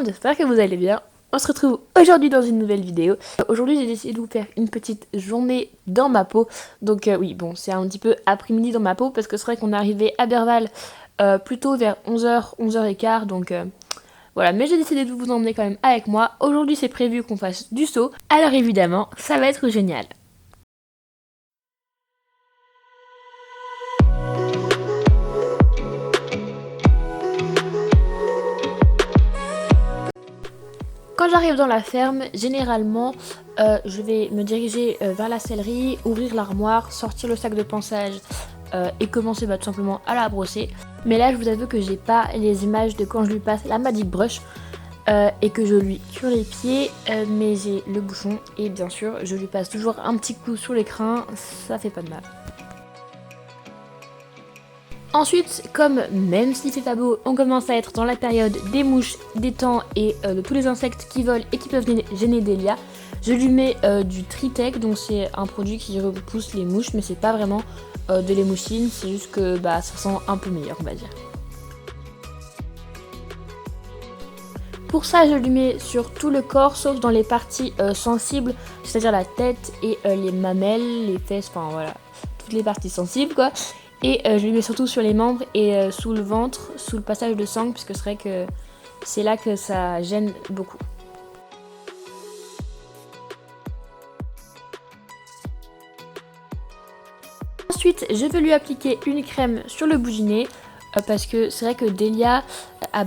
monde, j'espère que vous allez bien. On se retrouve aujourd'hui dans une nouvelle vidéo. Aujourd'hui j'ai décidé de vous faire une petite journée dans ma peau. Donc oui, bon, c'est un petit peu après-midi dans ma peau parce que c'est vrai qu'on est arrivé à Berval plutôt vers 11h, 11h15. Donc voilà, mais j'ai décidé de vous emmener quand même avec moi. Aujourd'hui c'est prévu qu'on fasse du saut. Alors évidemment, ça va être génial. Quand j'arrive dans la ferme, généralement, je vais me diriger vers la sellerie, ouvrir l'armoire, sortir le sac de pansage et commencer tout simplement à la brosser. Mais là, je vous avoue que j'ai pas les images de quand je lui passe la Magic Brush et que je lui cure les pieds, mais j'ai le bouchon et bien sûr, je lui passe toujours un petit coup sur les crins, ça fait pas de mal. Ensuite, comme même s'il fait pas beau, on commence à être dans la période des mouches, des temps et de tous les insectes qui volent et qui peuvent gêner Delia, je lui mets du Tritec, donc c'est un produit qui repousse les mouches, mais c'est pas vraiment de l'émouchine, c'est juste que ça sent un peu meilleur, on va dire. Pour ça, je lui mets sur tout le corps, sauf dans les parties sensibles, c'est-à-dire la tête et les mamelles, les fesses, enfin voilà, toutes les parties sensibles quoi. Et je lui mets surtout sur les membres et sous le ventre, sous le passage de sang, puisque c'est vrai que c'est là que ça gêne beaucoup. Ensuite, je vais lui appliquer une crème sur le bout du nez, parce que c'est vrai que Delia a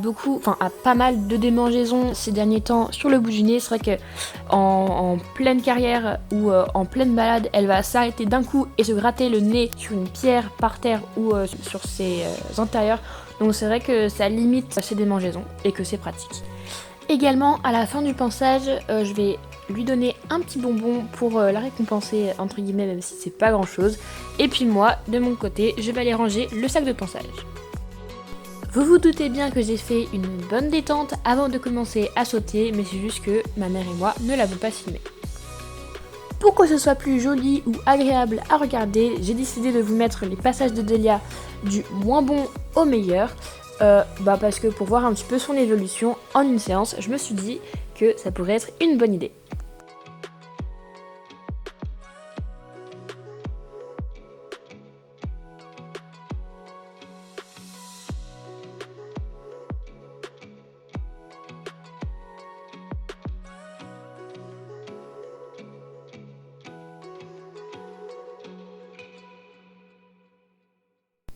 pas mal de démangeaisons ces derniers temps sur le bout du nez. C'est vrai que en pleine carrière ou en pleine balade, elle va s'arrêter d'un coup et se gratter le nez sur une pierre par terre ou sur ses antérieurs. Donc c'est vrai que ça limite ses démangeaisons et que c'est pratique. Également, à la fin du pansage, je vais lui donner un petit bonbon pour la récompenser entre guillemets, même si c'est pas grand chose. Et puis moi, de mon côté, je vais aller ranger le sac de pansage. Vous vous doutez bien que j'ai fait une bonne détente avant de commencer à sauter, mais c'est juste que ma mère et moi ne l'avons pas filmé. Pour que ce soit plus joli ou agréable à regarder, j'ai décidé de vous mettre les passages de Delia du moins bon au meilleur. Parce que pour voir un petit peu son évolution en une séance, je me suis dit que ça pourrait être une bonne idée.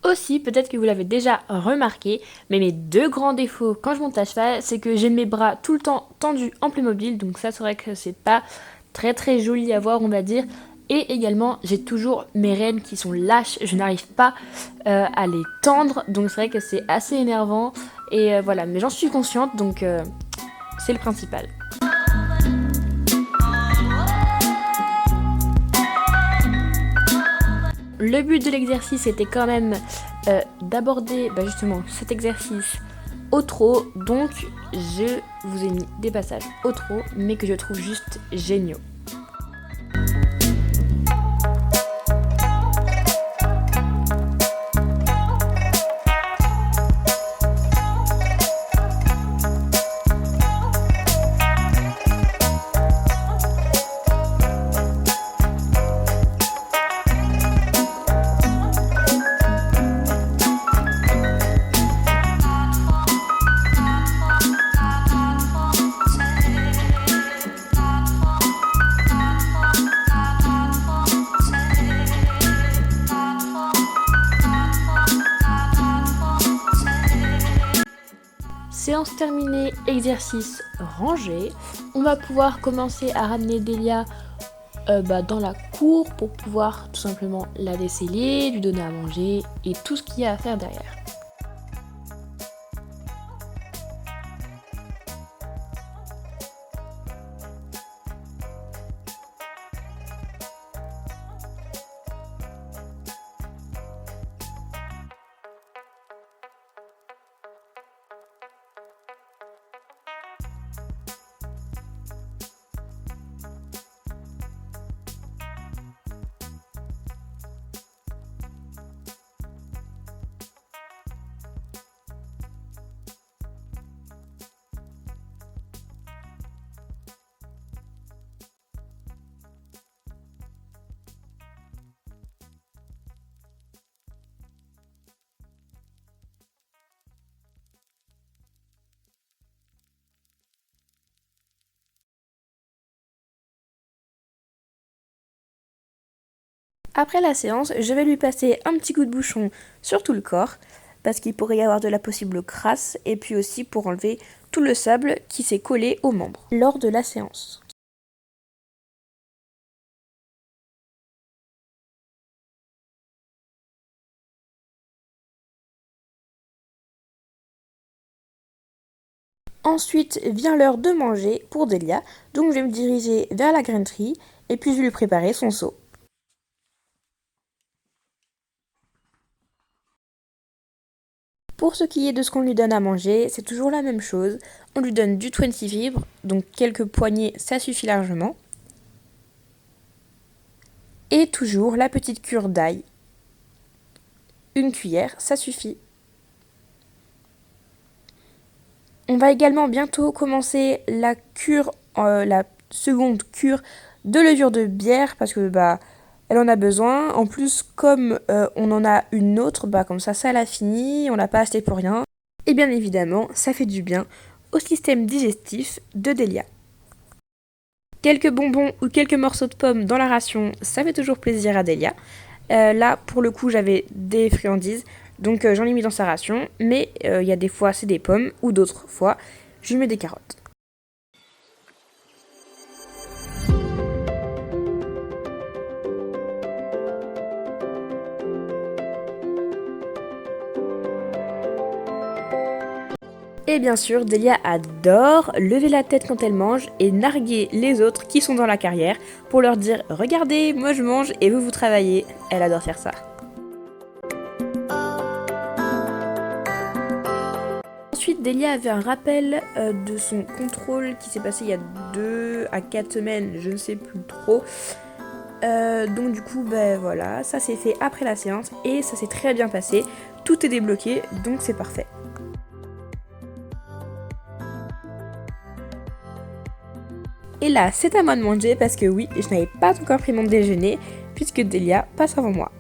Aussi, peut-être que vous l'avez déjà remarqué, mais mes deux grands défauts quand je monte à cheval, c'est que j'ai mes bras tout le temps tendus en Playmobil, donc ça c'est vrai que c'est pas très joli à voir on va dire. Et également, j'ai toujours mes rênes qui sont lâches, je n'arrive pas à les tendre, donc c'est vrai que c'est assez énervant. Et voilà, mais j'en suis consciente, donc c'est le principal. Le but de l'exercice était quand même d'aborder justement cet exercice au trot, donc je vous ai mis des passages au trot, mais que je trouve juste géniaux. Séance terminée, exercice rangé. On va pouvoir commencer à ramener Delia dans la cour pour pouvoir tout simplement la déceler, lui donner à manger et tout ce qu'il y a à faire derrière. Après la séance, je vais lui passer un petit coup de bouchon sur tout le corps, parce qu'il pourrait y avoir de la possible crasse, et puis aussi pour enlever tout le sable qui s'est collé aux membres lors de la séance. Ensuite vient l'heure de manger pour Delia, donc je vais me diriger vers la grainerie et puis je vais lui préparer son seau. Pour ce qui est de ce qu'on lui donne à manger, c'est toujours la même chose. On lui donne du 20 fibres, donc quelques poignées, ça suffit largement. Et toujours la petite cure d'ail. Une cuillère, ça suffit. On va également bientôt commencer la seconde cure de levure de bière parce que elle en a besoin. En plus, comme on en a une autre, comme ça l'a fini, on l'a pas acheté pour rien. Et bien évidemment, ça fait du bien au système digestif de Delia. Quelques bonbons ou quelques morceaux de pommes dans la ration, ça fait toujours plaisir à Delia. Là, pour le coup, j'avais des friandises, donc j'en ai mis dans sa ration, mais il y a des fois c'est des pommes, ou d'autres fois, je lui mets des carottes. Et bien sûr, Delia adore lever la tête quand elle mange et narguer les autres qui sont dans la carrière pour leur dire « Regardez, moi je mange et vous travaillez ». Elle adore faire ça. Ensuite, Delia avait un rappel de son contrôle qui s'est passé il y a 2 à 4 semaines, je ne sais plus trop. Donc du coup, voilà, ça s'est fait après la séance et ça s'est très bien passé. Tout est débloqué, donc c'est parfait. Et là, c'est à moi de manger parce que oui, je n'avais pas encore pris mon déjeuner puisque Delia passe avant moi.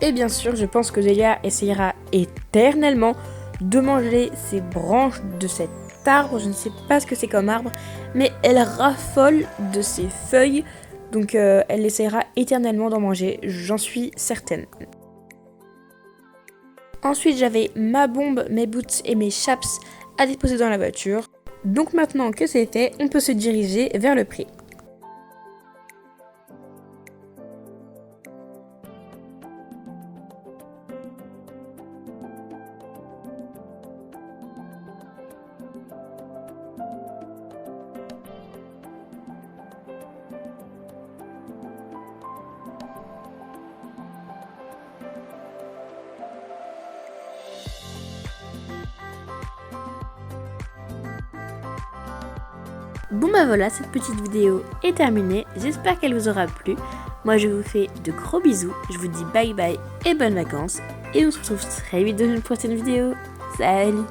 Et bien sûr, je pense que Delia essayera éternellement de manger ces branches de cet arbre. Je ne sais pas ce que c'est comme arbre, mais elle raffole de ses feuilles. Donc elle essayera éternellement d'en manger, j'en suis certaine. Ensuite, j'avais ma bombe, mes boots et mes chaps à déposer dans la voiture. Donc maintenant que c'est fait, on peut se diriger vers le pré. Bon voilà, cette petite vidéo est terminée, j'espère qu'elle vous aura plu. Moi je vous fais de gros bisous, je vous dis bye bye et bonnes vacances. Et on se retrouve très vite dans une prochaine vidéo. Salut!